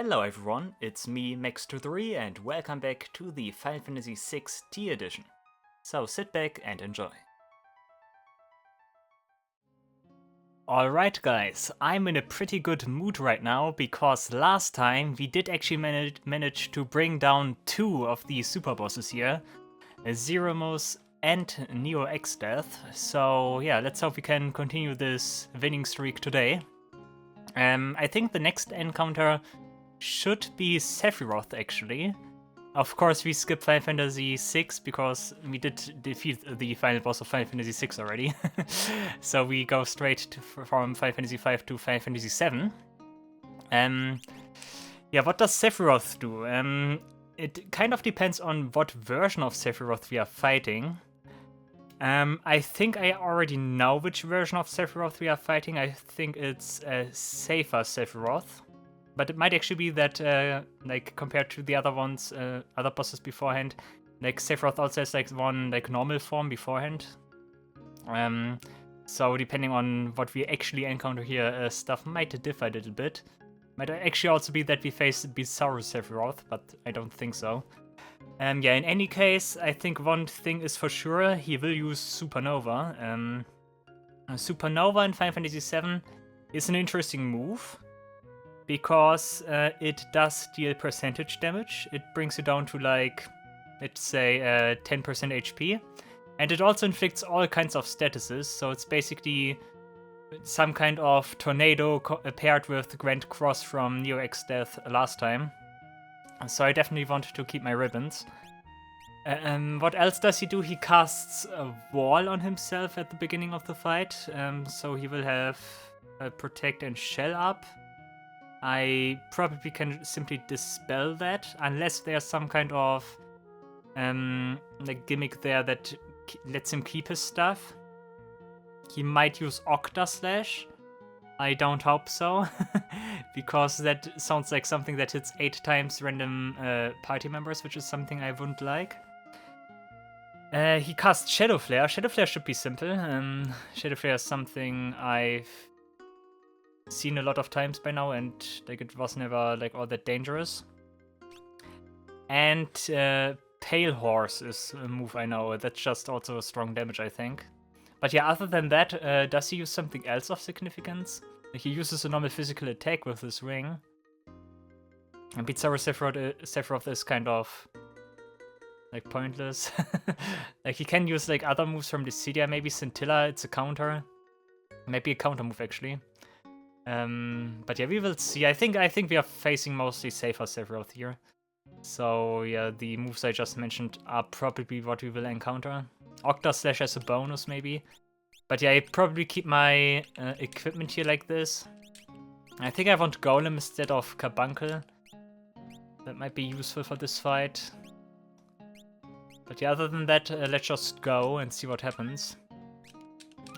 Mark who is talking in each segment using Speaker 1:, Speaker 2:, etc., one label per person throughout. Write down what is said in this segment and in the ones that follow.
Speaker 1: Hello everyone, it's me Max23 and welcome back to the Final Fantasy VI Tea Edition. So sit back and enjoy. Alright guys, I'm in a pretty good mood right now because last time we did actually manage to bring down two of the super bosses here, Zeromus and Neo X-Death. So yeah, let's hope we can continue this winning streak today. I think the next encounter should be Sephiroth, actually. Of course, we skipped Final Fantasy VI because we did defeat the final boss of Final Fantasy VI already. So we go straight from Final Fantasy V to Final Fantasy VII. Yeah, what does Sephiroth do? It kind of depends on what version of Sephiroth we are fighting. I think I already know which version of Sephiroth we are fighting. I think it's a safer Sephiroth. But it might actually be that, like, compared to the other ones, other bosses beforehand, like, Sephiroth also has, like, one, like, normal form beforehand. So depending on what we actually encounter here, stuff might differ a little bit. Might actually also be that we face Bizarro Sephiroth, but I don't think so. Yeah, in any case, I think one thing is for sure, he will use Supernova. Supernova in Final Fantasy VII is an interesting move, because it does deal percentage damage. It brings you down to, like, let's say 10% HP. And it also inflicts all kinds of statuses, so it's basically some kind of tornado paired with Grand Cross from Neo X-Death last time. So I definitely want to keep my ribbons. What else does he do? He casts a wall on himself at the beginning of the fight, so he will have Protect and Shell up. I probably can simply dispel that, unless there's some kind of like gimmick there that lets him keep his stuff. He might use Octa Slash. I don't hope so, because that sounds like something that hits 8 times random party members, which is something I wouldn't like. He casts Shadow Flare. Shadow Flare should be simple. Shadow Flare is something I've seen a lot of times by now, and like it was never like all that dangerous. And Pale Horse is a move I know. That's just also a strong damage, I think. But yeah, other than that, does he use something else of significance? He uses a normal physical attack with his ring. And Bizarro Sephiroth is kind of like pointless. Like he can use like other moves from Dissidia, maybe Scintilla, it's a counter. Maybe a counter move actually. But yeah, we will see. I think we are facing mostly safer Sephiroth here. So yeah, the moves I just mentioned are probably what we will encounter. Octa Slash as a bonus maybe. But yeah, I probably keep my equipment here like this. I think I want Golem instead of Carbuncle. That might be useful for this fight. But yeah, other than that, let's just go and see what happens.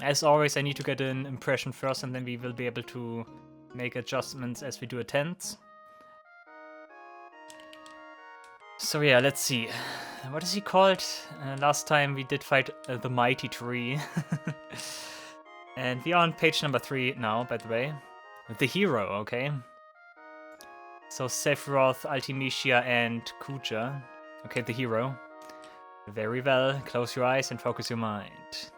Speaker 1: As always, I need to get an impression first, and then we will be able to make adjustments as we do attempts. So yeah, let's see. What is he called? Last time we did fight the Mighty Tree. And we are on page number 3 now, by the way. The hero, okay. So Sephiroth, Ultimecia, and Kuja. Okay, the hero. Very well. Close your eyes and focus your mind.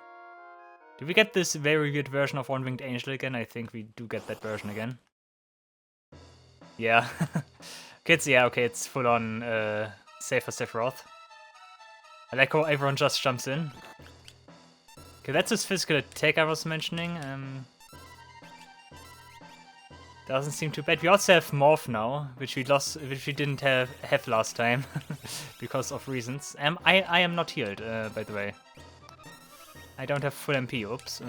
Speaker 1: Do we get this very weird version of One-Winged Angel again? I think we do get that version again. Yeah. Kids, yeah, okay, it's full-on safer Sephiroth. I like how everyone just jumps in. Okay, that's his physical attack I was mentioning. Doesn't seem too bad. We also have Morph now, which we didn't have last time because of reasons. I am not healed, by the way. I don't have full MP, oops.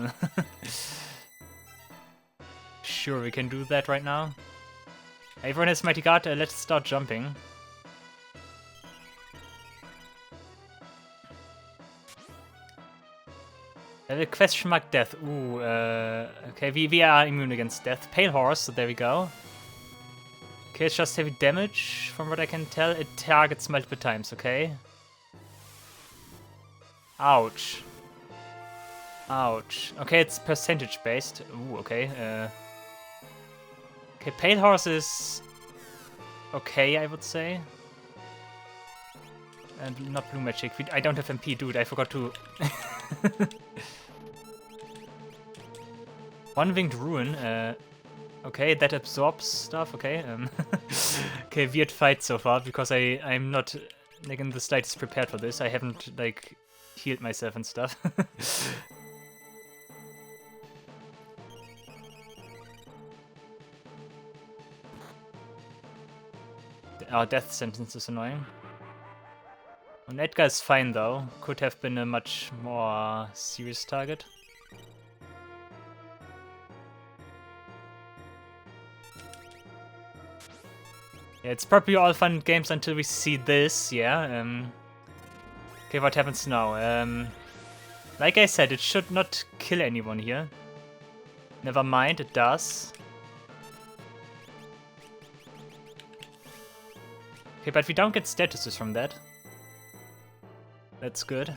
Speaker 1: Sure, we can do that right now. Everyone has Mighty Guard, let's start jumping. Question mark death. Ooh, okay, we are immune against death. Pale Horse, so there we go. Okay, it's just heavy damage, from what I can tell. It targets multiple times, okay? Ouch. Ouch. Okay, it's percentage based. Ooh, okay. Okay, Pale Horse is okay, I would say. And not blue magic. I don't have MP, dude. I forgot to. One-winged ruin. Okay, that absorbs stuff. Okay. Okay, weird fight so far because I'm not like in the slightest prepared for this. I haven't like healed myself and stuff. Our death sentence is annoying. And Edgar is fine though. Could have been a much more serious target. Yeah, it's probably all fun games until we see this, yeah. Okay, what happens now? Like I said, it should not kill anyone here. Never mind, it does. Okay, but we don't get statuses from that. That's good.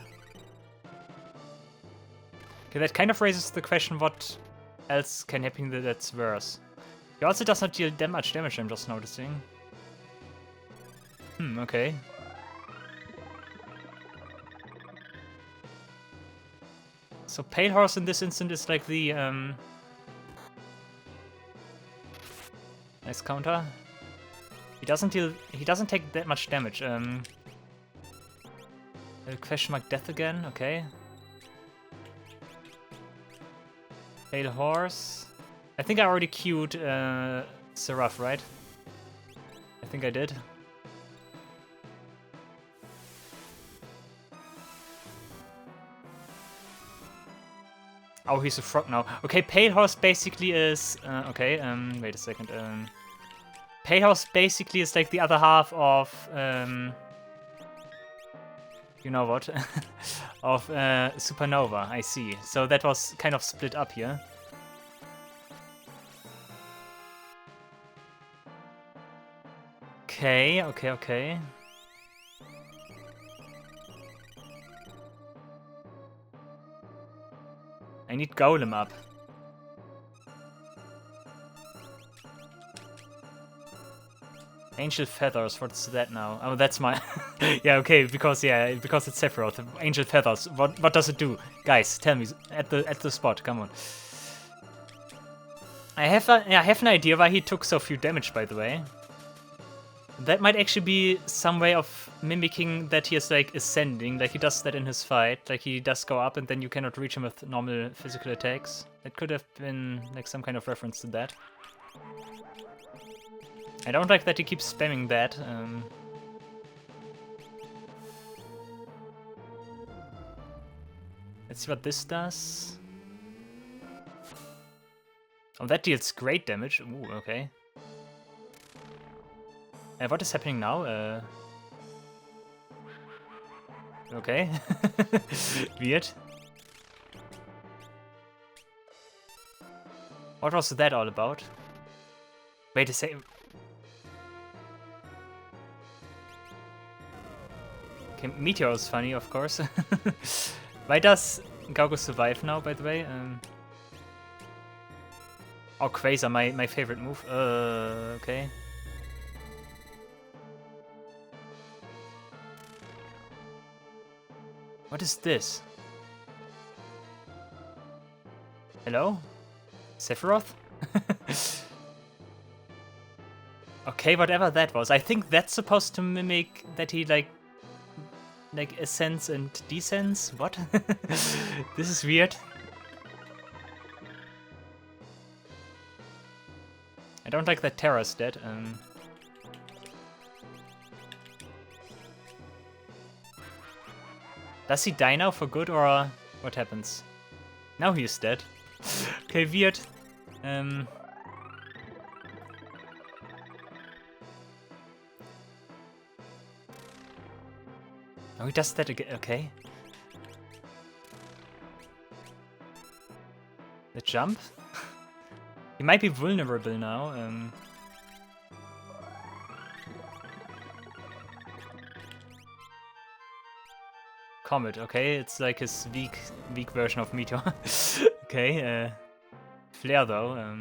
Speaker 1: Okay, that kind of raises the question what else can happen that's worse. He also does not deal that much damage, I'm just noticing. Okay. So Pale Horse in this instant is like the nice counter. He doesn't take that much damage. Question mark death again, okay. Pale Horse. I think I already queued Sephiroth, right? I think I did. Oh, he's a frog now. Okay, Pale Horse basically is... okay, wait a second. Pale Horse basically is like the other half of... you know what? Of Supernova, I see. So that was kind of split up here. Okay, okay. I need Golem up. Angel Feathers, what's that now? Oh, that's my... yeah, okay, because it's Sephiroth. Angel Feathers, what does it do? Guys, tell me, at the spot, come on. I have an idea why he took so few damage, by the way. That might actually be some way of mimicking that he is like ascending, like he does that in his fight, like he does go up and then you cannot reach him with normal physical attacks. That could have been like some kind of reference to that. I don't like that he keeps spamming that. Let's see what this does. Oh, that deals great damage. Ooh, okay. What is happening now? Okay. Weird. What was that all about? Wait a second. Okay, Meteor is funny, of course. Why does Gaugo survive now, by the way? Oh, Quasar, my favorite move. Okay. What is this? Hello? Sephiroth? Okay, whatever that was. I think that's supposed to mimic that he like ascends and descends? What? This is weird. I don't like that Terra's dead. Does he die now for good, or what happens? Now he is dead. Okay, weird. Oh, he does that again. Okay. The jump? He might be vulnerable now. Comet, okay, it's like his weak version of Meteor. Okay, Flare though. I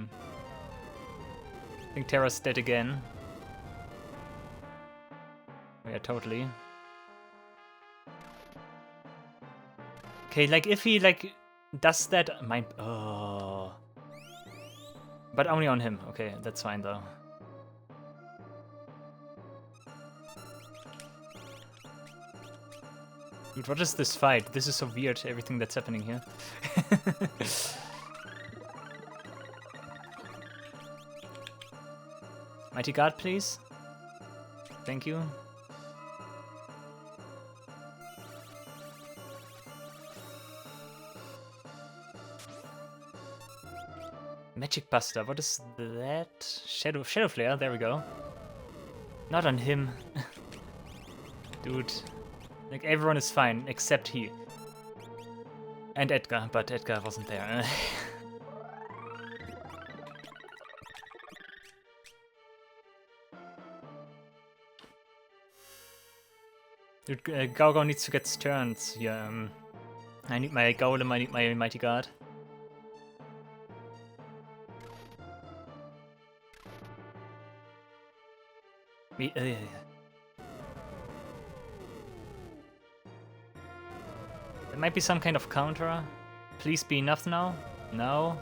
Speaker 1: think Terra's dead again. Yeah, totally. Okay, like if he like does that, oh, but only on him. Okay, that's fine though. Dude, what is this fight? This is so weird, everything that's happening here. Mighty Guard, please. Thank you. Magic Buster, what is that? Shadow Flare, there we go. Not on him. Dude. Like, everyone is fine, except he. And Edgar, but Edgar wasn't there. Dude, Gaugo needs to get turns here. I need my Golem, I need my Mighty Guard. There might be some kind of counter. Please be enough now. No.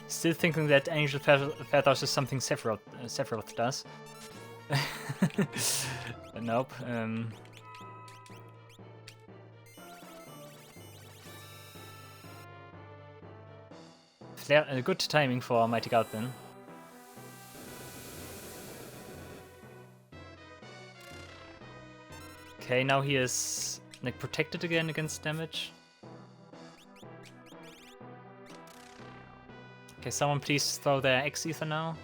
Speaker 1: Still thinking that Angel Feathers is something Sephiroth does. Nope. Good timing for Mighty Guard then. Okay, now he is like protected again against damage. Okay, someone please throw their X-Ether now.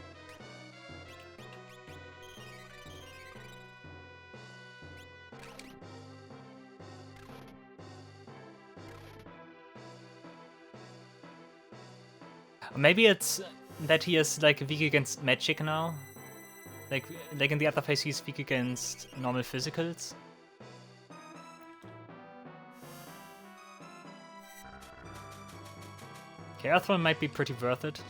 Speaker 1: Maybe it's that he is like weak against magic now. Like in the other phase he's weak against normal physicals. Okay, Earthworm might be pretty worth it.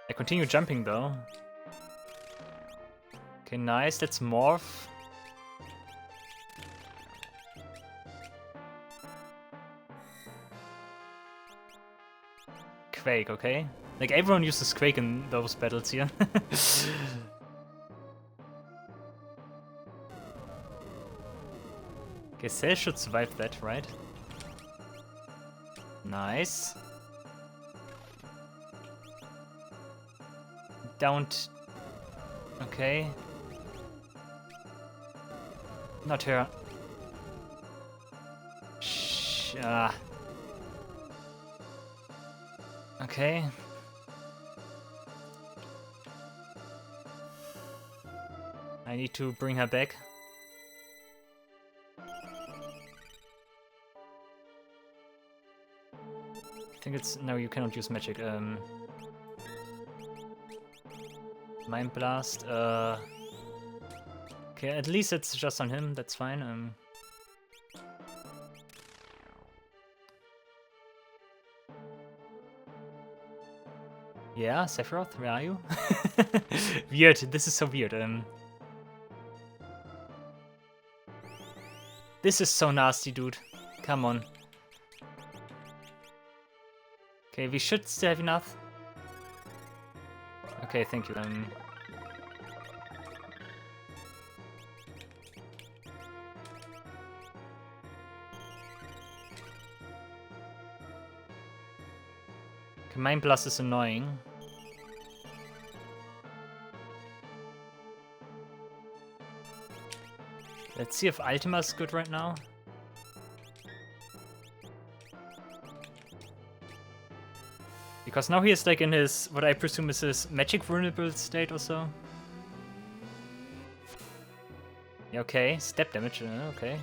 Speaker 1: I continue jumping though. Okay, nice, let's morph. Quake, okay? Like, everyone uses Quake in those battles here. Okay, Cell should survive that, right? Nice. Don't... Okay. Not her. Okay. I need to bring her back. I think it's... No, you cannot use magic. Mind Blast. Okay, at least it's just on him, that's fine. Yeah, Sephiroth, where are you? Weird, this is so weird. This is so nasty, dude. Come on. Okay, we should still have enough. Okay, thank you. Mind Blast is annoying. Let's see if Ultima is good right now. Because now he is like in his, what I presume is his magic vulnerable state or so. Yeah, okay, step damage, okay.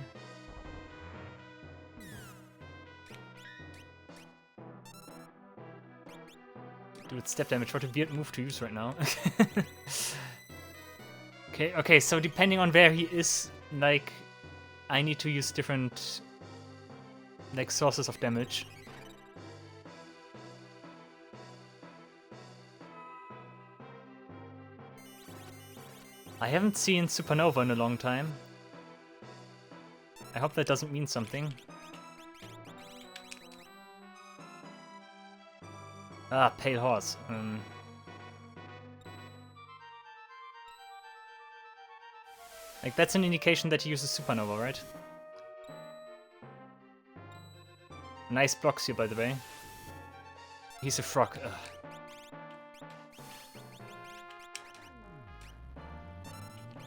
Speaker 1: Dude, step damage, what a weird move to use right now. Okay, so depending on where he is, like, I need to use different, like, sources of damage. I haven't seen Supernova in a long time. I hope that doesn't mean something. Ah, Pale Horse. Like, that's an indication that he uses Supernova, right? Nice blocks here, by the way. He's a frog. Ugh.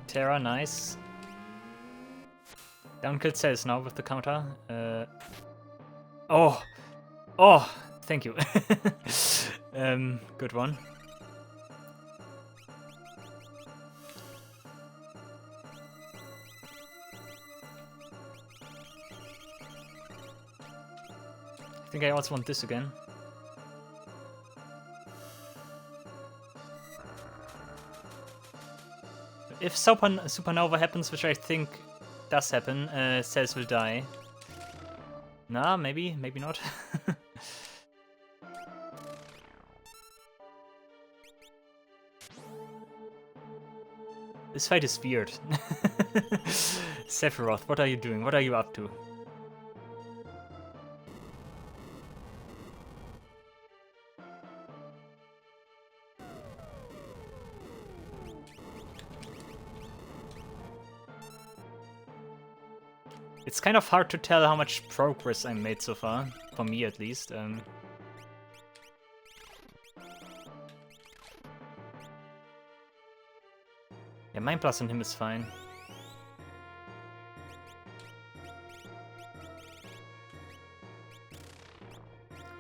Speaker 1: Terra, nice. Downkill Cells now with the counter. Oh! Thank you. Good one. I think I also want this again. If Supernova happens, which I think does happen, Cells will die. Nah, maybe not. This fight is weird. Sephiroth, what are you doing? What are you up to? It's kind of hard to tell how much progress I made so far, for me at least. Yeah, Mind Blast on him is fine.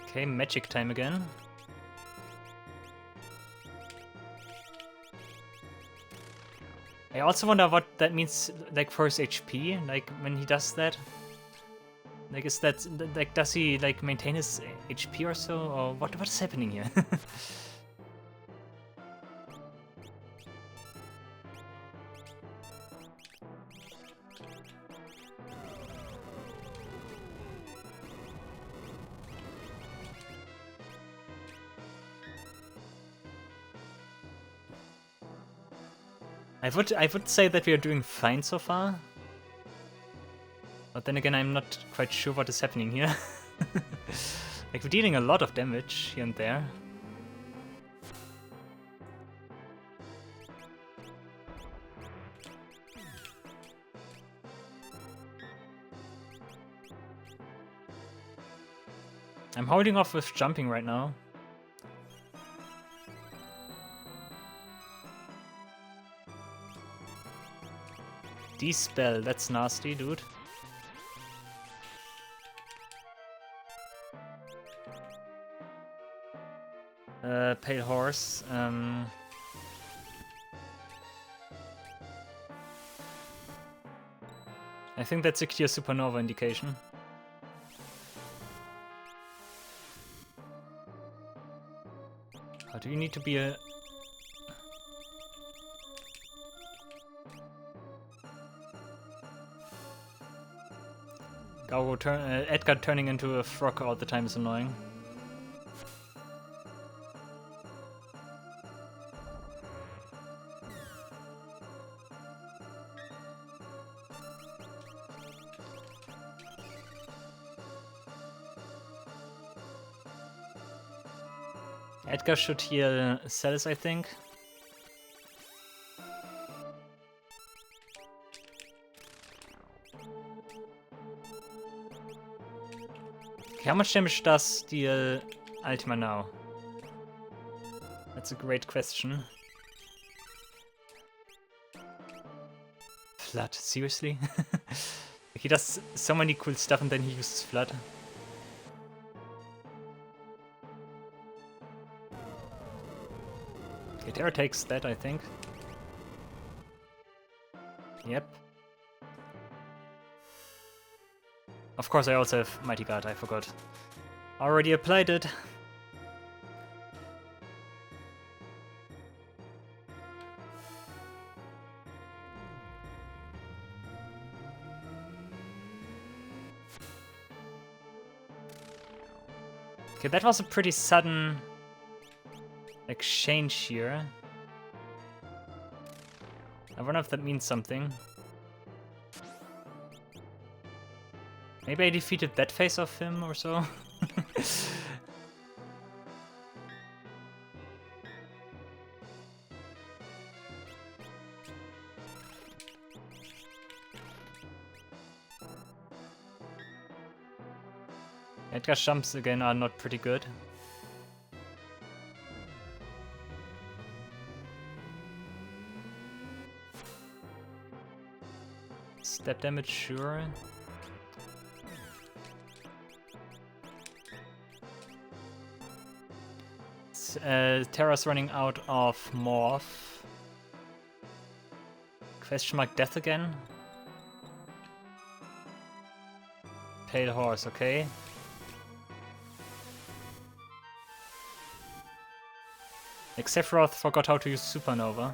Speaker 1: Okay, magic time again. I also wonder what that means, like, for his HP, like, when he does that. Like, is that, like, does he, like, maintain his HP or so, or what is happening here? I would say that we are doing fine so far. But then again, I'm not quite sure what is happening here. Like, we're dealing a lot of damage here and there. I'm holding off with jumping right now. D-spell, that's nasty, dude. Pale Horse. I think that's a clear Supernova indication. Or do you need to be a... Edgar turning into a frog all the time is annoying. Edgar should heal Cells, I think. Okay, how much damage does deal Ultima now? That's a great question. Flood, seriously? He does so many cool stuff and then he uses Flood. Okay, Terra takes that, I think. Yep. Of course, I also have Mighty Guard, I forgot. Already applied it. Okay, that was a pretty sudden exchange here. I wonder if that means something. Maybe I defeated that phase of him or so. Edgar's jumps again are not pretty good. Step damage, sure. Terra's running out of morph. Question mark death again. Pale horse, okay. Like Sephiroth forgot how to use supernova.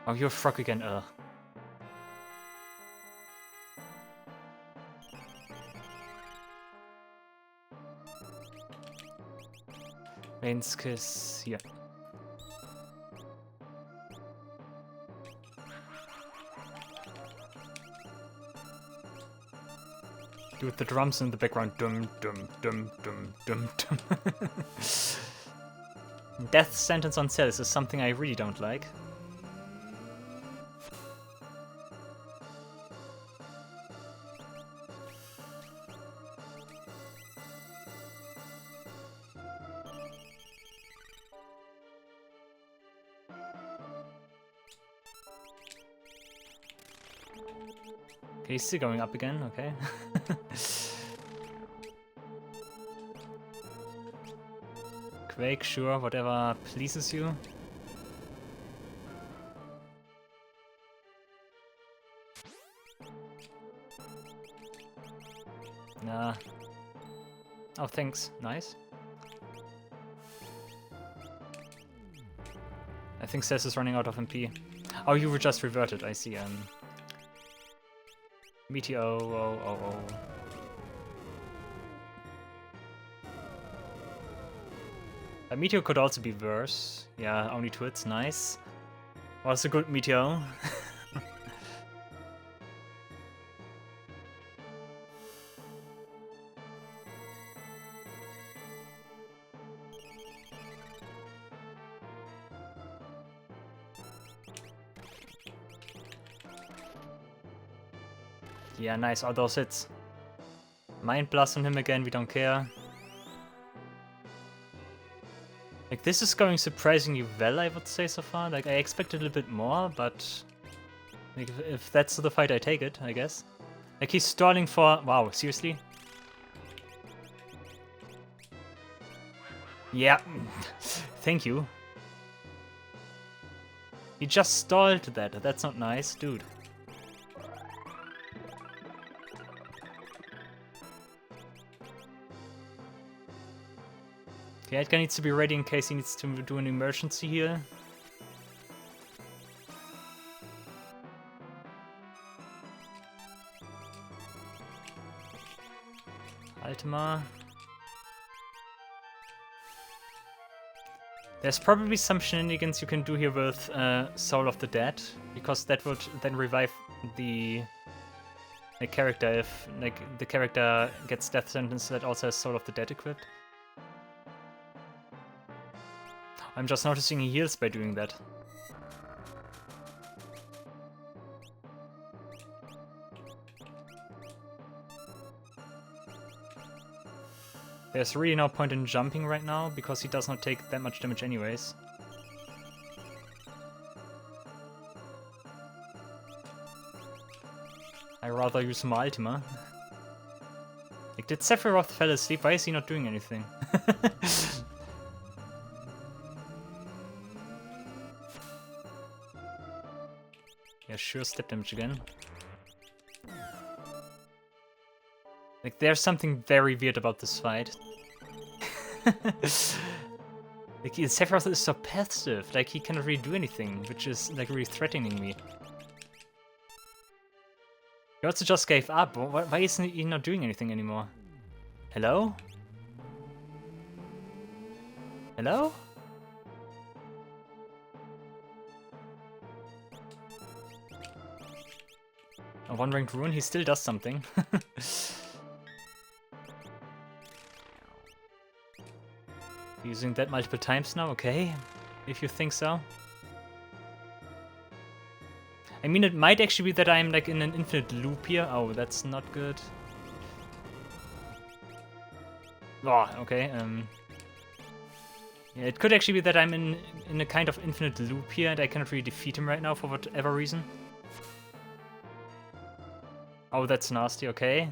Speaker 1: Oh, you're a frog again, ugh. Rain's Kiss, yeah. With the drums in the background, dum dum dum dum dum dum. Death sentence on cells is something I really don't like. Okay, he's still going up again, okay. Quake, sure, whatever pleases you. Nah. Oh, thanks. Nice. I think Cess is running out of MP. Oh, you were just reverted, I see. Meteor, oh. A Meteor could also be worse. Yeah, only 2 hits, nice. Was a good Meteor. Yeah, nice, all those hits. Mind Blast on him again, we don't care. Like, this is going surprisingly well, I would say, so far. Like, I expected a little bit more, but... like, if that's the fight, I take it, I guess. Like, he's stalling for... wow, seriously? Yeah. Thank you. He just stalled that. That's not nice, dude. Okay, Edgar needs to be ready in case he needs to do an emergency here. Ultima. There's probably some shenanigans you can do here with Soul of the Dead, because that would then revive the character if the character gets death sentence that also has Soul of the Dead equipped. I'm just noticing he heals by doing that. There's really no point in jumping right now, because he does not take that much damage anyways. I'd rather use my Ultima. Like, did Sephiroth fall asleep? Why is he not doing anything? Yeah, sure, step damage again. Like, there's something very weird about this fight. Like, Sephiroth is so passive, like, he cannot really do anything, which is, like, really threatening me. He also just gave up. Why isn't he not doing anything anymore? Hello? Hello? A one-ranked rune, he still does something. Using that multiple times now, okay. If you think so. I mean, it might actually be that I'm like in an infinite loop here. Oh, that's not good. Oh, okay. Yeah, it could actually be that I'm in a kind of infinite loop here and I cannot really defeat him right now for whatever reason. Oh, that's nasty, okay.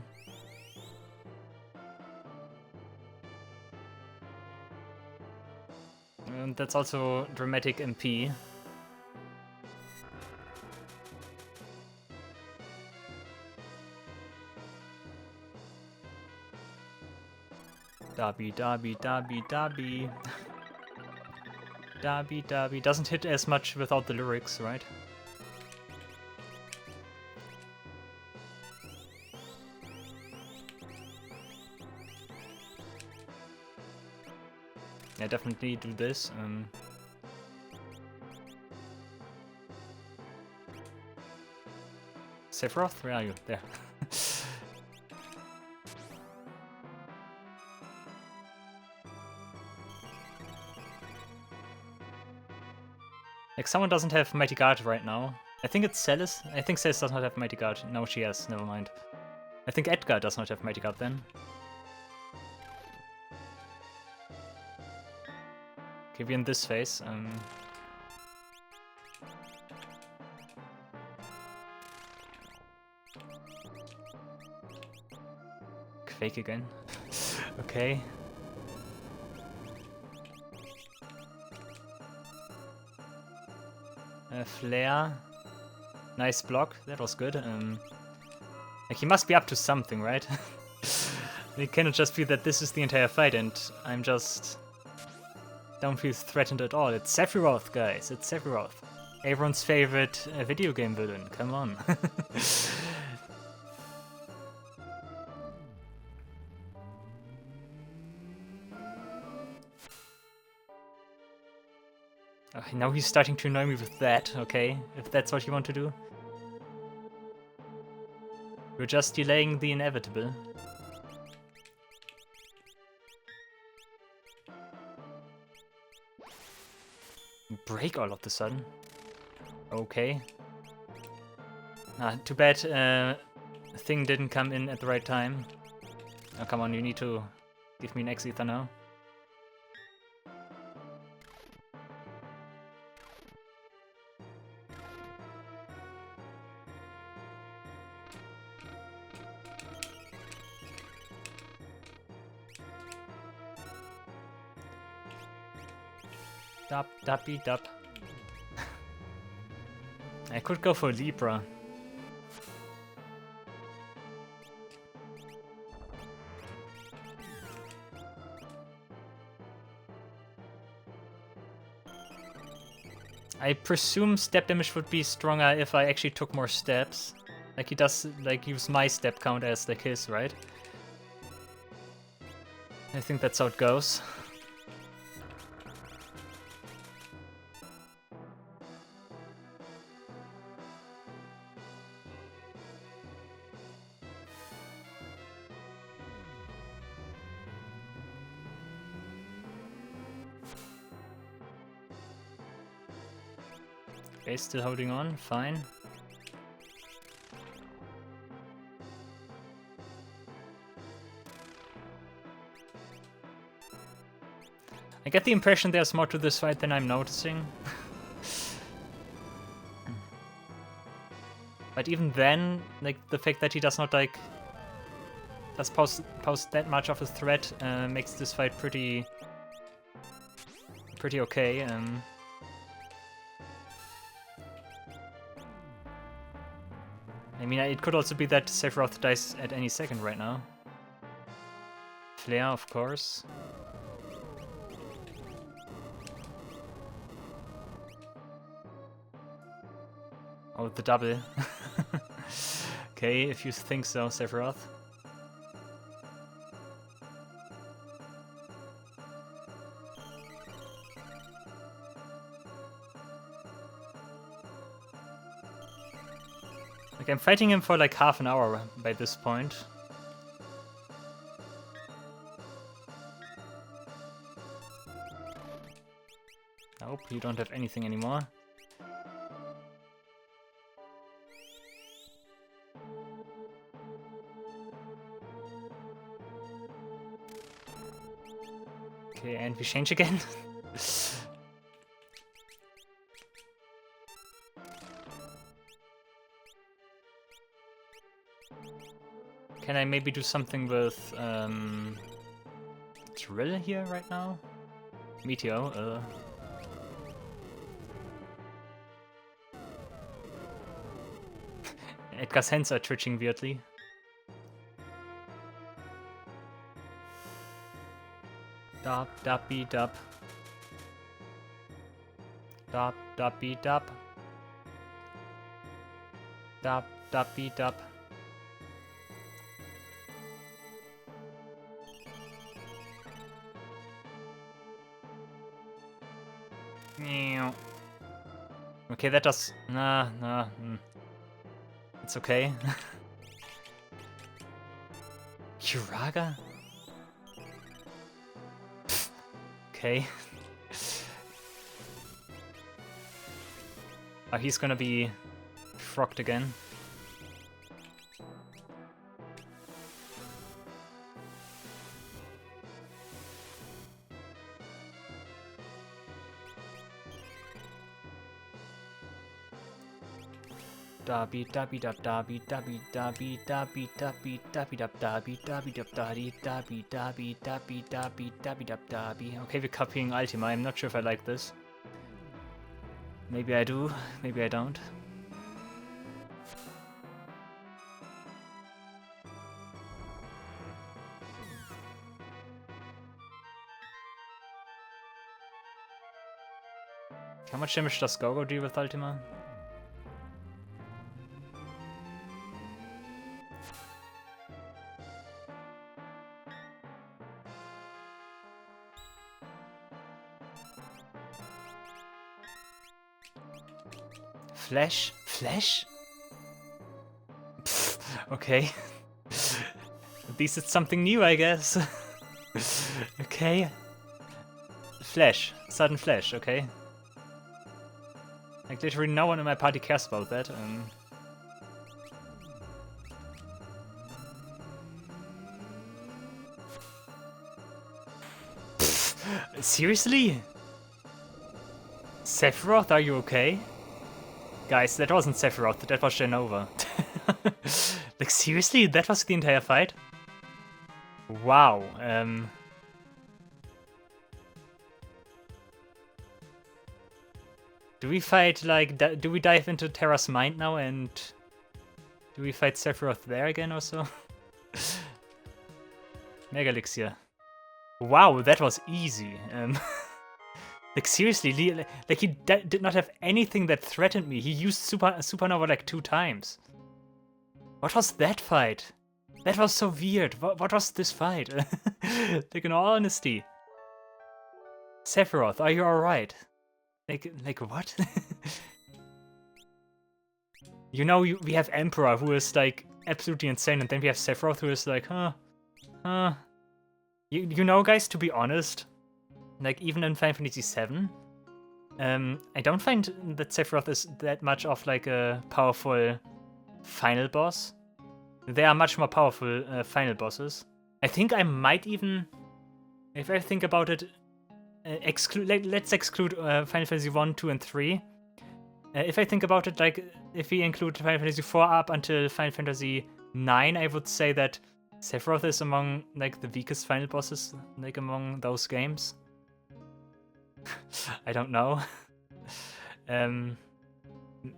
Speaker 1: And that's also dramatic MP. Dabi, Dabi, Dabi, Dabi. Dabi, Dabi. Doesn't hit as much without the lyrics, right? Yeah, definitely do this. Sephiroth, where are you? There. Like, someone doesn't have Mighty Guard right now. I think it's Celis. I think Celis does not have Mighty Guard. No, she has. Never mind. I think Edgar does not have Mighty Guard then. Okay, we're in this phase. Quake again. Okay. Flare. Nice block. That was good. Like, he must be up to something, right? It cannot just be that this is the entire fight and I'm just... don't feel threatened at all. It's Sephiroth, guys. It's Sephiroth. Everyone's favorite video game villain. Come on. Now he's starting to annoy me with that, okay? If that's what you want to do. We're just delaying the inevitable. Break all of a sudden. Okay. Too bad thing didn't come in at the right time. Oh, come on, you need to give me an X-Ether now. Dub, dubby, dub. I could go for Libra. I presume step damage would be stronger if I actually took more steps. Like he does, like use my step count as like his, right? I think that's how it goes. Okay, still holding on, fine. I get the impression there's more to this fight than I'm noticing. But even then, like, the fact that he does not, like, does pose that much of a threat makes this fight pretty okay. I mean, it could also be that Sephiroth dies at any second right now. Flare, of course. Oh, the double. Okay, if you think so, Sephiroth. Like, I'm fighting him for like half an hour by this point. Nope, you don't have anything anymore. Okay, and we change again. Can I maybe do something with Drill here right now? Meteo, Edgar's hands are twitching weirdly. Dop, dop-be, dop. Dop, dop-be, dop. Dop, dop-be, dop. Okay, that does... Nah. It's okay. Kiraga? Okay. Oh, he's gonna be frogged again. Dabby dabby dab dabby dabby dabby dabby dabby dabby dab dabby dabby dab dabby dabby dabby dabby dabby dabby dab dabby. Okay, we're copying Ultima. I'm not sure if I like this. Maybe I do, maybe I don't. How much damage does Gogo do with Ultima? Flash? Flash? Pfft, okay. At least it's something new, I guess. Okay. Flash. Sudden flash, okay. Like, literally no one in my party cares about that. Pfft, seriously? Sephiroth, are you okay? Guys, that wasn't Sephiroth, that was Genova. Like, seriously? That was the entire fight? Wow, do we fight, like, do we dive into Terra's mind now and... Do we fight Sephiroth there again or so? Mega Elixir. Wow, that was easy. Like, seriously, like, he did not have anything that threatened me. He used Supernova like 2 times. What was that fight? That was so weird. What was this fight? Like, in all honesty. Sephiroth, are you alright? Like what? You know, we have Emperor, who is, like, absolutely insane, and then we have Sephiroth, who is like, huh. You know, guys, to be honest, like, even in Final Fantasy VII, I don't find that Sephiroth is that much of, like, a powerful final boss. There are much more powerful final bosses. I think I might even, if I think about it, let's exclude Final Fantasy 1, 2, and 3. If I think about it, like, if we include Final Fantasy 4 up until Final Fantasy 9, I would say that Sephiroth is among, like, the weakest final bosses, like, among those games. I don't know.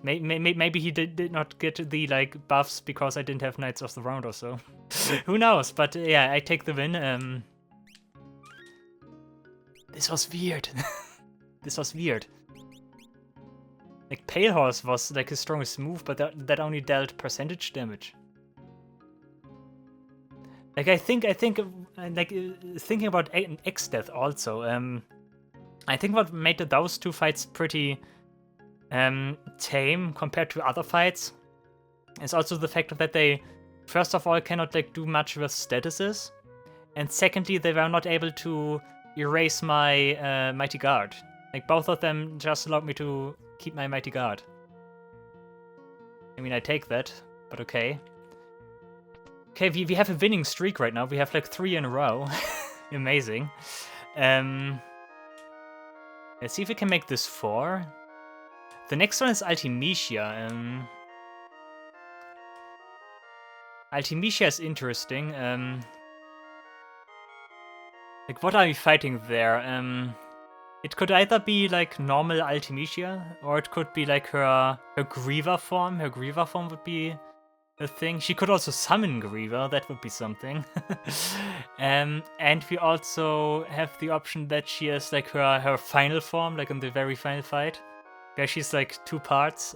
Speaker 1: Maybe he did not get the, like, buffs because I didn't have Knights of the Round or so. Who knows? But yeah, I take the win. This was weird. This was weird. Like, Pale Horse was, like, his strongest move, but that only dealt percentage damage. Like thinking about X-Death also. I think what made those two fights pretty tame compared to other fights is also the fact that they, first of all, cannot like do much with statuses, and secondly, they were not able to erase my Mighty Guard. Like both of them just allowed me to keep my Mighty Guard. I mean, I take that, but okay. Okay, we have a winning streak right now. We have like 3 in a row. Amazing. Let's see if we can make this 4. The next one is Ultimecia. Ultimecia is interesting. Like, what are we fighting there? It could either be like normal Ultimecia, or it could be like her Griever form. Her Griever form would be a thing. She could also summon Griever, that would be something. And we also have the option that she has like her final form, like in the very final fight, where she's like 2 parts.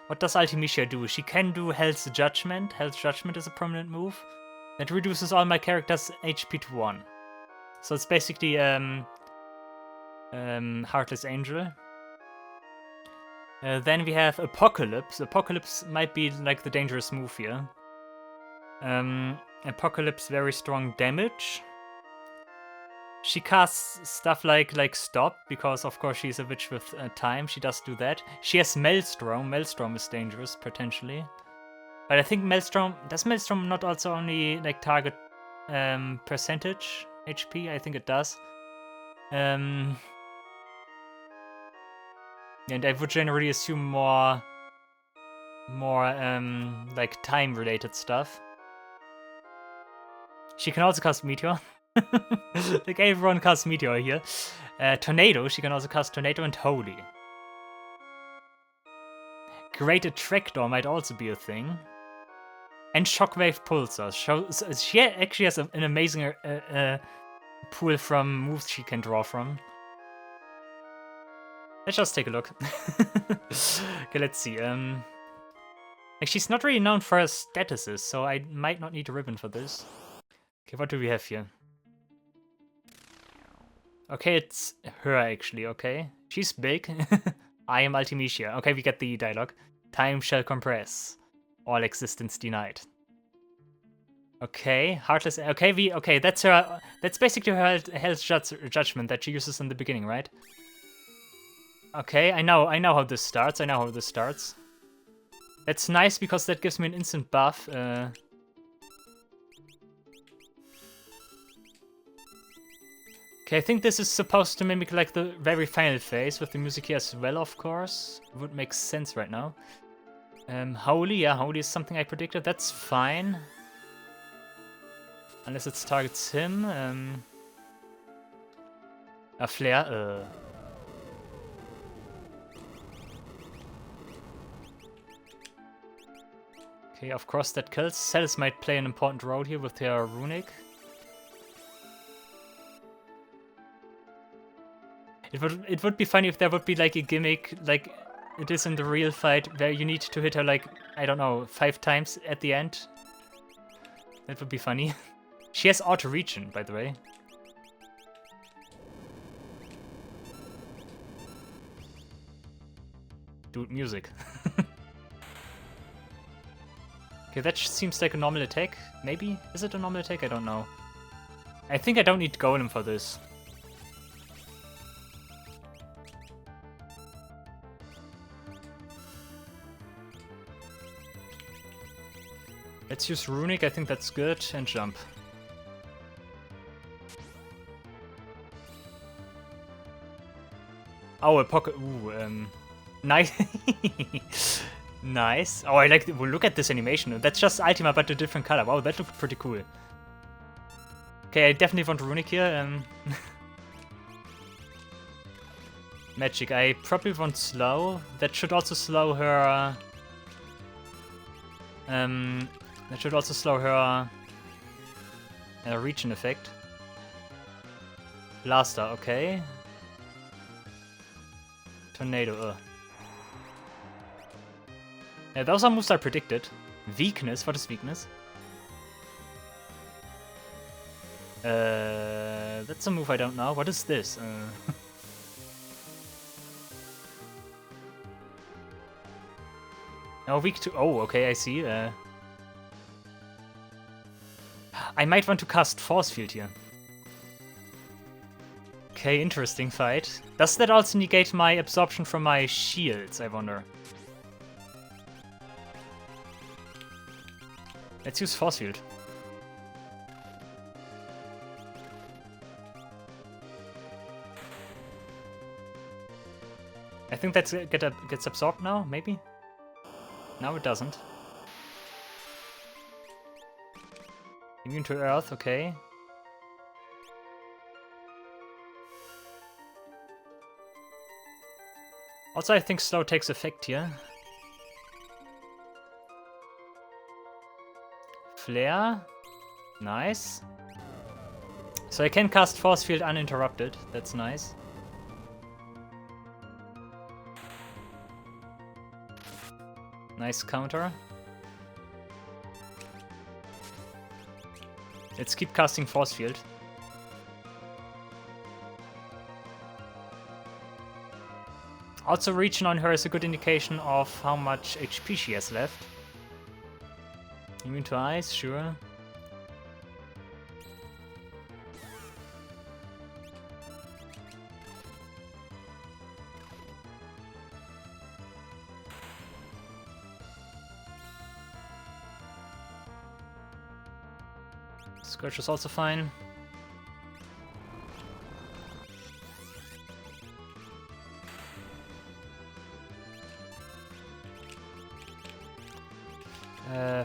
Speaker 1: What does Ultimecia do? She can do Hell's Judgment. Hell's Judgment is a permanent move that reduces all my characters' HP to 1. So it's basically Heartless Angel. Then we have Apocalypse. Apocalypse might be like the dangerous move here. Apocalypse, very strong damage. She casts stuff like Stop, because of course she's a witch with time. She does do that. She has Maelstrom. Maelstrom is dangerous, potentially. But I think does Maelstrom not also only like target percentage HP? I think it does. And I would generally assume more like time related stuff. She can also cast Meteor. Like everyone casts Meteor here. Tornado, she can also cast Tornado and Holy. Great Attractor might also be a thing. And Shockwave Pulsar. She actually has an amazing pool from moves she can draw from. Let's just take a look. Okay, let's see. Like she's not really known for her statuses, so I might not need a ribbon for this. Okay, what do we have here? Okay, it's her actually, okay. She's big. I am Ultimecia. Okay, we get the dialogue. Time shall compress. All existence denied. Okay, Heartless. Okay, that's her. That's basically her Hell's Judgment that she uses in the beginning, right? Okay, I know how this starts. That's nice because that gives me an instant buff. Okay, I think this is supposed to mimic like the very final phase with the music here as well, of course. It would make sense right now. Holy, yeah, Holy is something I predicted. That's fine. Unless it targets him. A flare. Okay, of course that kills. Celis might play an important role here with their runic. It would be funny if there would be like a gimmick like it is in the real fight where you need to hit her like, I don't know, 5 times at the end. That would be funny. She has auto regen, by the way. Dude, music. Okay, that seems like a normal attack. Maybe? Is it a normal attack? I don't know. I think I don't need Golem for this. Let's use Runic, I think that's good, and jump. Oh, a pocket. Ooh, nice. Nice. Oh, I like. Well, look at this animation. That's just Ultima, but a different color. Wow, that looked pretty cool. Okay, I definitely want Runic here. Magic. I probably want slow. That should also slow her. That should also slow her regen effect. Blaster, okay. Tornado, Yeah, those are moves I predicted. Weakness, what is weakness? That's a move I don't know. What is this? Oh, weak to... Oh, okay, I see. I might want to cast Force Field here. Okay, interesting fight. Does that also negate my absorption from my shields, I wonder? Let's use Force Field. I think that's gets absorbed now, maybe? No, it doesn't. Immune to Earth, okay. Also, I think slow takes effect here. Flare. Nice. So I can cast Force Field uninterrupted. That's nice. Nice counter. Let's keep casting Force Field. Also, Region on her is a good indication of how much HP she has left. Immune to Ice, sure. Scourge is also fine.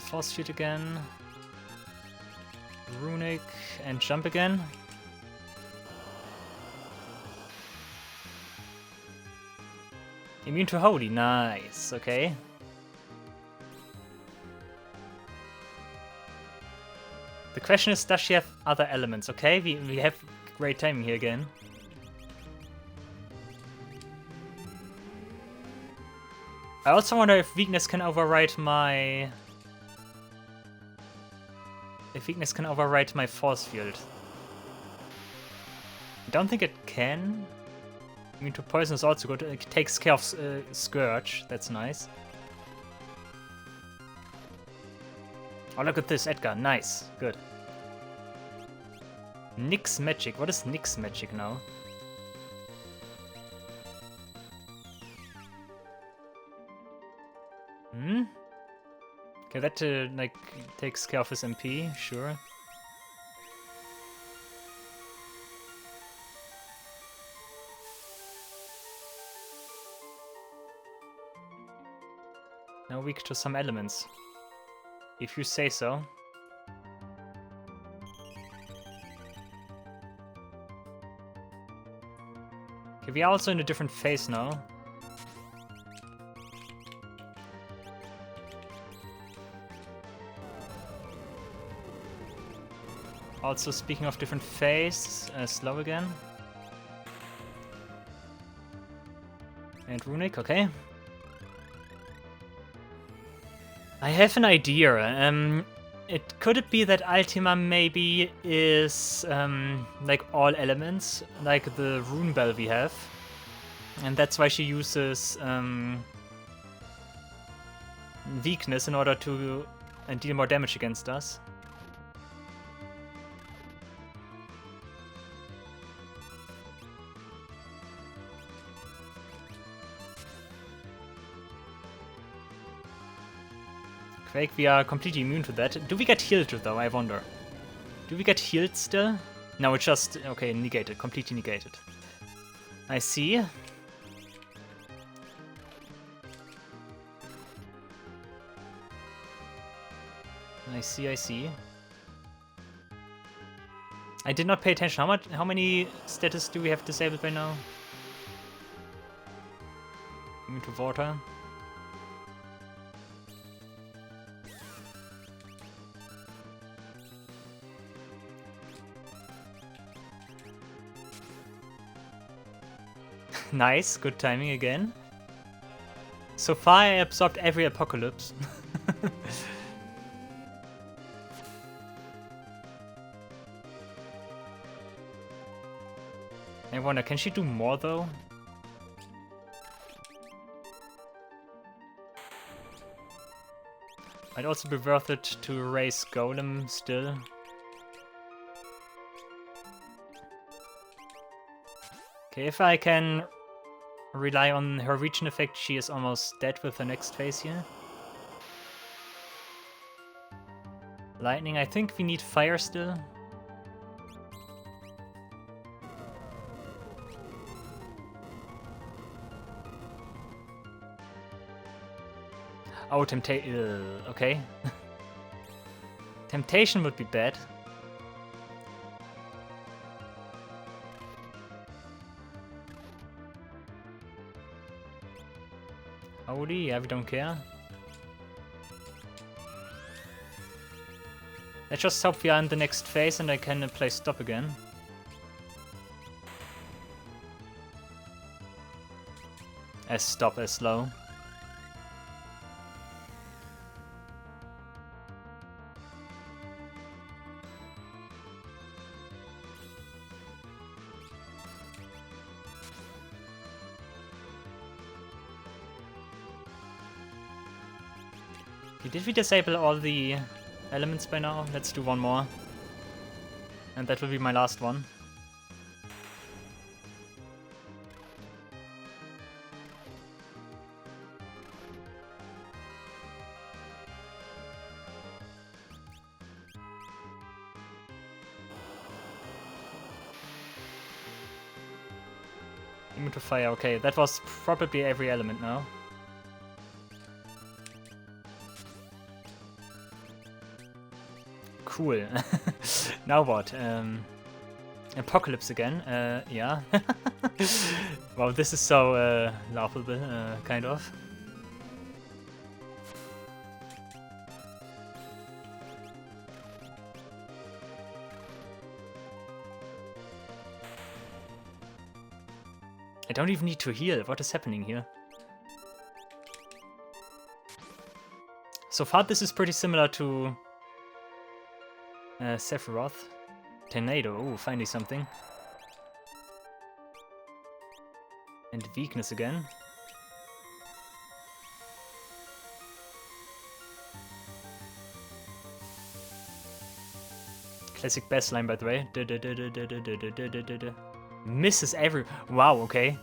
Speaker 1: Force Field again. Runic and jump again. Immune to Holy, nice, okay. The question is, does she have other elements? Okay, we have great timing here again. I also wonder if weakness can override my... Force Field. I don't think it can. I mean, to poison is also good. It takes care of Scourge. That's nice. Oh, look at this, Edgar. Nice. Good. Nyx Magic. What is Nyx Magic now? Hmm? Okay, that like takes care of his MP, sure. Now weak to some elements. If you say so. Okay, we are also in a different phase now. Also, speaking of different phase, slow again. And Runic, okay. I have an idea. Could it be that Ultima maybe is like all elements, like the rune bell we have, and that's why she uses weakness in order to deal more damage against us. Quake, we are completely immune to that. Do we get healed though, I wonder? Do we get healed still? No, it's just... okay, negated, completely negated. I see. I see. I did not pay attention. How many status do we have disabled by now? Immune to water. Nice, good timing again. So far I absorbed every apocalypse. I wonder, can she do more though? Might also be worth it to raise Golem still. Okay, if I can rely on her region effect, she is almost dead with her next phase here. Lightning, I think we need fire still. Oh, okay. Temptation would be bad. Holy, yeah, we don't care. Let's just hope we are in the next phase and I can play stop again. As stop as slow. Did we disable all the elements by now? Let's do one more. And that will be my last one. Immune to fire, okay, that was probably every element now. Cool. Now what? Apocalypse again? Yeah. Wow, this is so laughable, kind of. I don't even need to heal. What is happening here? So far, this is pretty similar to Sephiroth. Tornado, oh, finally something. And weakness again. Classic bassline, by the way. Misses every... Wow, okay.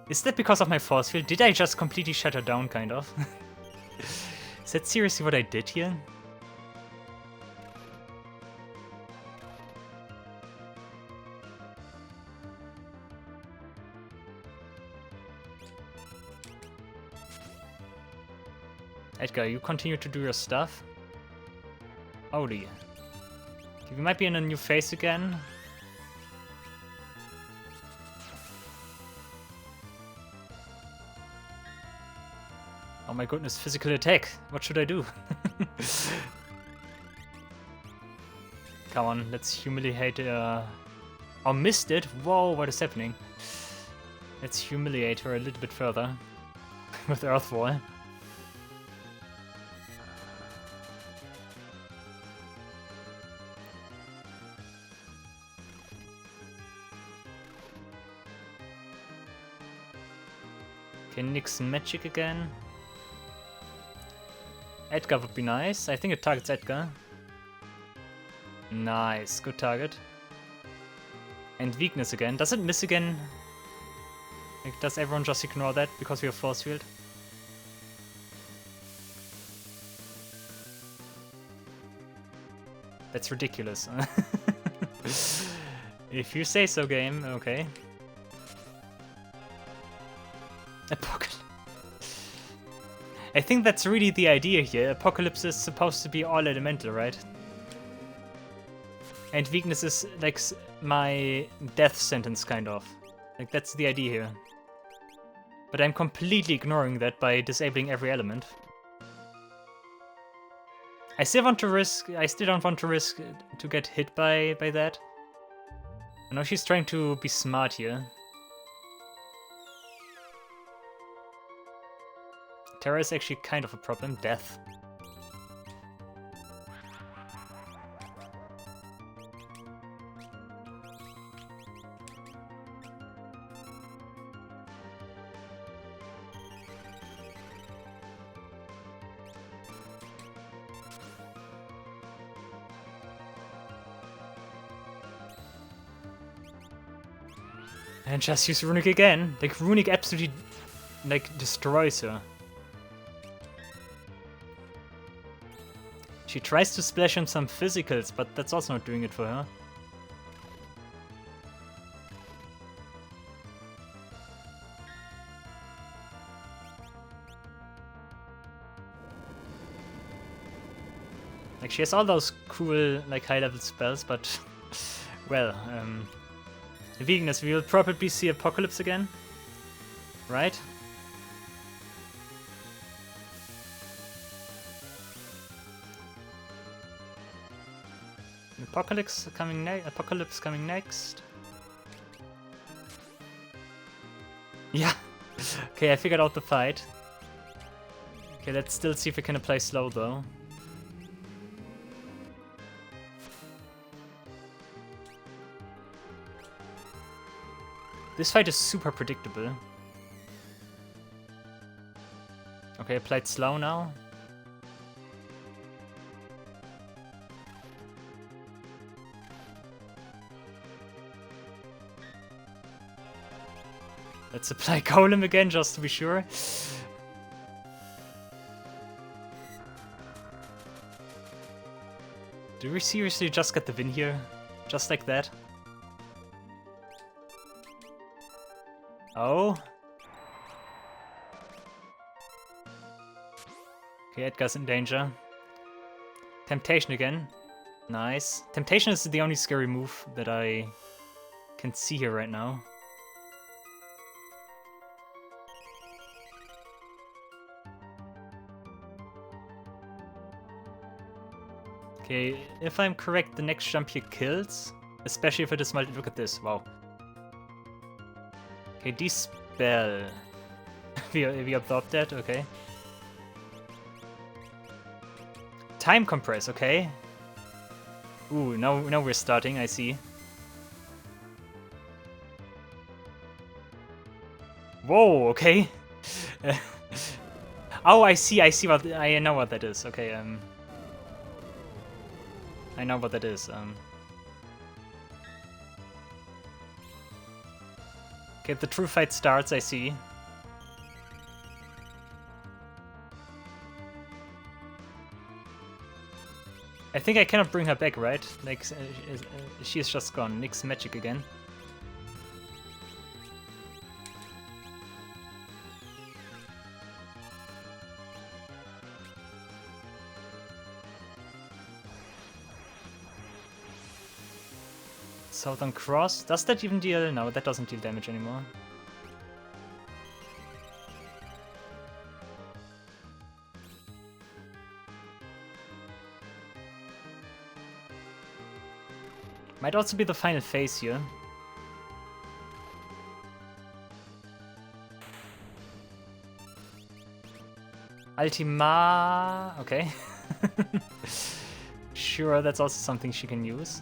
Speaker 1: Is that because of my force field? Did I just completely shut her down, kind of? Is that seriously what I did here? Edgar, you continue to do your stuff. Holy. Okay, we might be in a new phase again. Oh my goodness, physical attack. What should I do? Come on, let's humiliate Oh, missed it? Whoa, what is happening? Let's humiliate her a little bit further. With Earthwall. Okay, nix magic again. Edgar would be nice. I think it targets Edgar. Nice, good target. And weakness again. Does it miss again? Like, does everyone just ignore that because we have force field? That's ridiculous. If you say so, game. Okay. Apocalypse. I think that's really the idea here. Apocalypse is supposed to be all elemental, right? And weakness is like my death sentence, kind of. Like, that's the idea here. But I'm completely ignoring that by disabling every element. I still don't want to risk to get hit by that. I know she's trying to be smart here. Terror is actually kind of a problem. Death. And just use Runic again. Like, Runic absolutely, like, destroys her. She tries to splash him some physicals, but that's also not doing it for her. Like, she has all those cool, like, high-level spells, but, well, weakness, we will probably see Apocalypse again, right? Apocalypse coming next. Yeah. Okay, I figured out the fight. Okay, let's still see if we can apply slow though. This fight is super predictable. Okay, I played slow now. Let's apply Golem again, just to be sure. Do we seriously just get the win here? Just like that? Oh. Okay, Edgar's in danger. Temptation again. Nice. Temptation is the only scary move that I can see here right now. Okay, if I'm correct, the next jump here kills. Especially if it is multi- Look at this, wow. Okay, Dispel. we absorbed that, okay. Time Compress, okay. Ooh, now we're starting, I see. Whoa, okay. Oh, I see what, I know what that is, okay, I know what that is, Okay, the true fight starts, I see. I think I cannot bring her back, right? Like, she is just gone. Nick's magic again. Southern Cross. Does that even deal? No, that doesn't deal damage anymore. Might also be the final phase here. Ultima... Okay. Sure, that's also something she can use.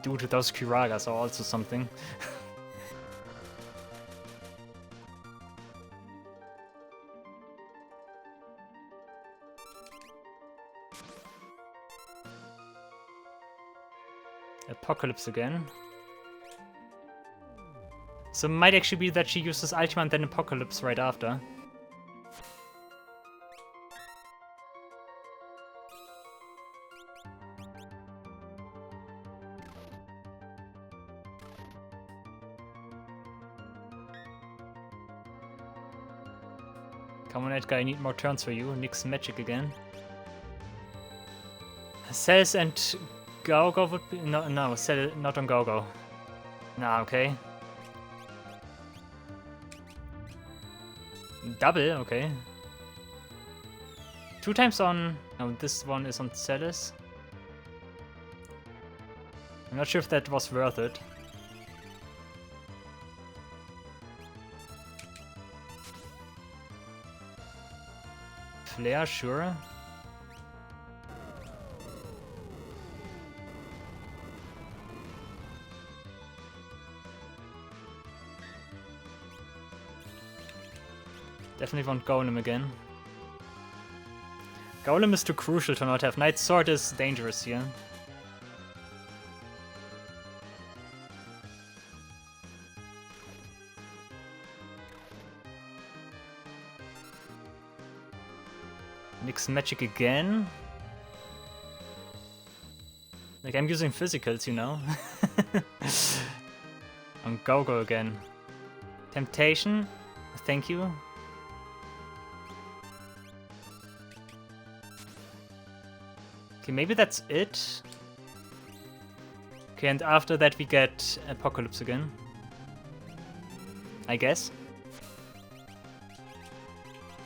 Speaker 1: Due to those Kiragas are also something. Apocalypse again. So it might actually be that she uses Ultima and then Apocalypse right after. Come on, Edgar, I need more turns for you. Nick's magic again. Cells and Go-Go would be... No, Cell not on Go-Go. Nah, okay. Double, okay. 2 times on... No, this one is on Celis. I'm not sure if that was worth it. Flare, sure. Definitely want Golem again. Golem is too crucial to not have. Knight's Sword is dangerous here. Nix magic again. Like, I'm using physicals, you know? On Gogo again. Temptation. Thank you. Okay, maybe that's it. Okay, and after that we get Apocalypse again. I guess.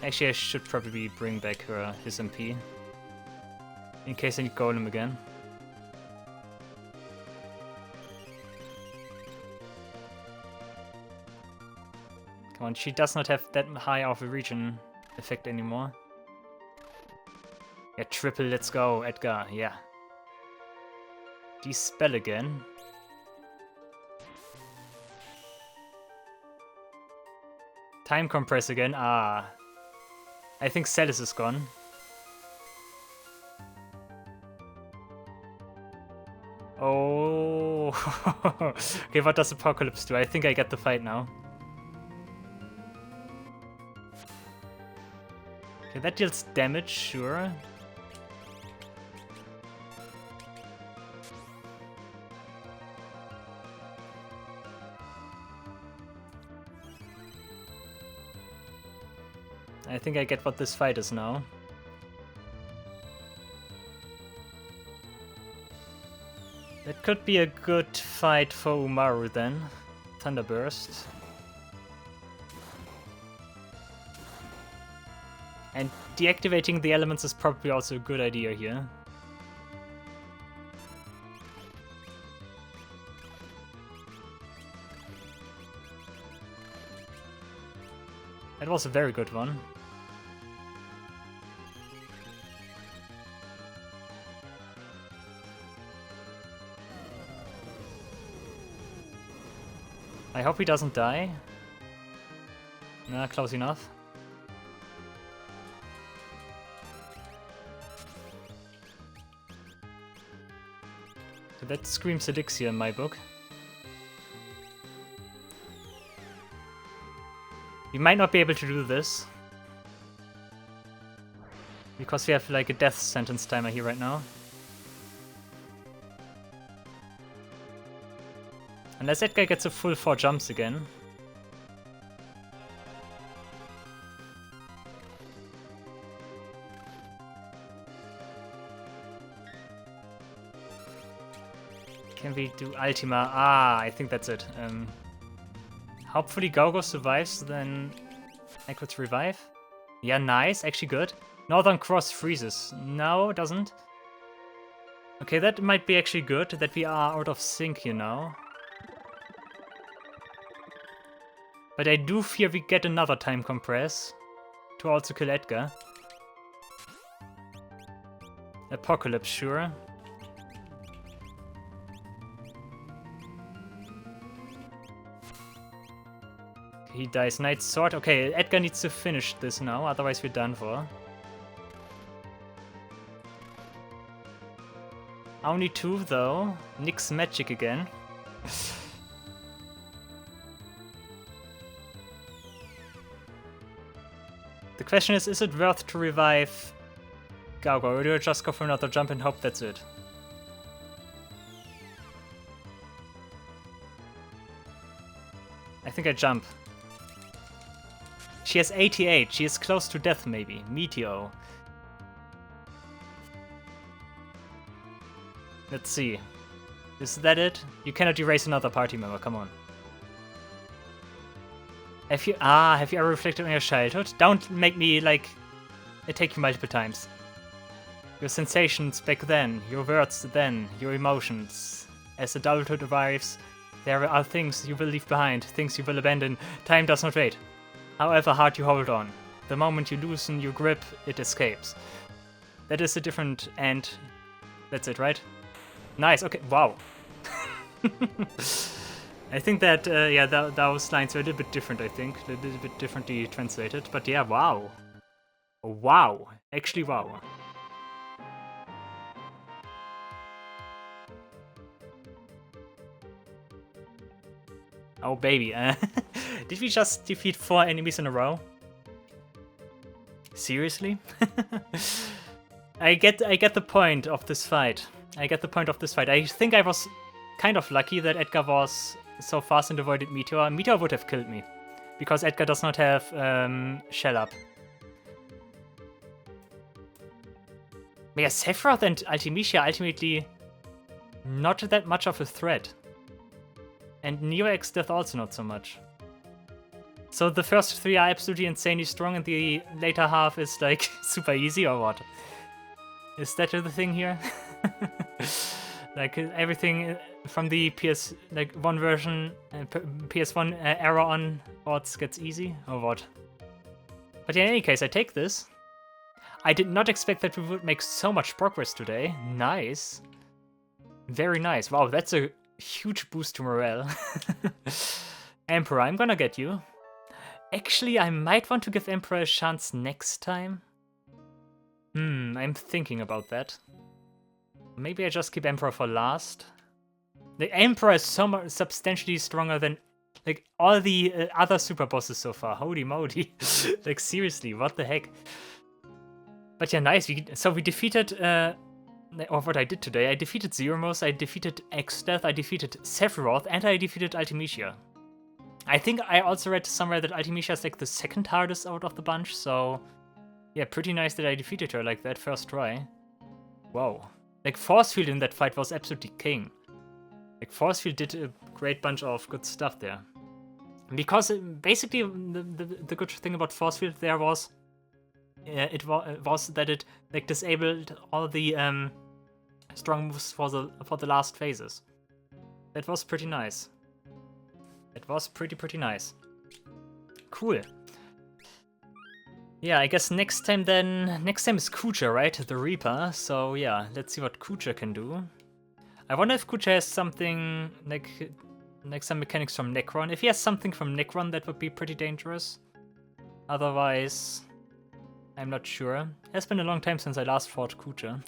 Speaker 1: Actually, I should probably bring back his MP. In case I need Golem again. Come on, she does not have that high of a region effect anymore. Yeah, triple, let's go, Edgar, yeah. Dispel again. Time compress again, ah. I think Celis is gone. Oh. Okay, what does Apocalypse do? I think I get the fight now. Okay, that deals damage, sure. I think I get what this fight is now. That could be a good fight for Umaru then. Thunderburst. And deactivating the elements is probably also a good idea here. That was a very good one. I hope he doesn't die. Nah, close enough. So that screams Elixir in my book. We might not be able to do this. Because we have like a death sentence timer here right now. Unless that guy gets a full 4 jumps again. Can we do Ultima? Ah, I think that's it. Hopefully Gogo survives, then I could revive. Yeah, nice, actually good. Northern Cross freezes. No, it doesn't. Okay, that might be actually good, that we are out of sync here now. But I do fear we get another time compress to also kill Edgar. Apocalypse, sure. He dies. Knight's Sword. Okay, Edgar needs to finish this now, otherwise we're done for. Only 2 though. Nix magic again. The question is it worth to revive Gogo, or do I just go for another jump and hope that's it? I think I jump. She has 88, she is close to death maybe. Meteor. Let's see. Is that it? You cannot erase another party member, come on. Have you ever reflected on your childhood? Don't make me, like, attack you multiple times. Your sensations back then, your words then, your emotions. As adulthood arrives, there are things you will leave behind, things you will abandon. Time does not wait. However hard you hold on, the moment you loosen your grip, it escapes. That is a different end. That's it, right? Nice, okay, wow. I think that, yeah, those lines were a little bit different, I think. A little bit differently translated. But yeah, wow. Wow. Actually, wow. Oh, baby. Did we just defeat 4 enemies in a row? Seriously? I get the point of this fight. I think I was kind of lucky that Edgar was so fast and avoided Meteor. Meteor would have killed me, because Edgar does not have Shell Up. But yeah, Sephiroth and Ultimecia ultimately not that much of a threat. And Neo-X Death also not so much. So the first 3 are absolutely insanely strong and the later half is like super easy, or what? Is that the thing here? Like everything from the PS1 version, PS1 era onwards gets easy, or what? But in any case, I take this. I did not expect that we would make so much progress today. Nice. Very nice. Wow, that's a huge boost to morale. Emperor, I'm gonna get you. Actually, I might want to give Emperor a chance next time. I'm thinking about that. Maybe I just keep Emperor for last. The Emperor is so much substantially stronger than like all the other super bosses so far. Holy moly. Like seriously, what the heck? But yeah, nice. So we defeated, or what I did today, I defeated Zeromos, I defeated X-Death, I defeated Sephiroth, and I defeated Ultimecia. I think I also read somewhere that Ultimecia is like the second hardest out of the bunch, so yeah, pretty nice that I defeated her like that first try. Whoa. Like Force Field in that fight was absolutely king. Like Force Field did a great bunch of good stuff there. Because basically the good thing about Force Field there was was that it like disabled all the strong moves for the last phases. That was pretty nice. It was pretty nice. Cool. Yeah, I guess next time is Kuja, right? The Reaper. So yeah, let's see what Kuja can do. I wonder if Kuja has something like some mechanics from Necron. If he has something from Necron, that would be pretty dangerous. Otherwise, I'm not sure. It has been a long time since I last fought Kuja.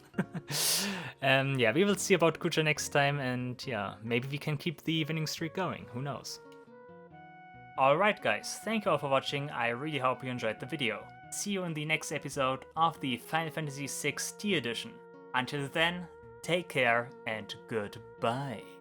Speaker 1: Yeah, we will see about Kuja next time, and yeah, maybe we can keep the winning streak going. Who knows? Alright guys, thank you all for watching. I really hope you enjoyed the video. See you in the next episode of the Final Fantasy VI T Edition. Until then, take care and goodbye.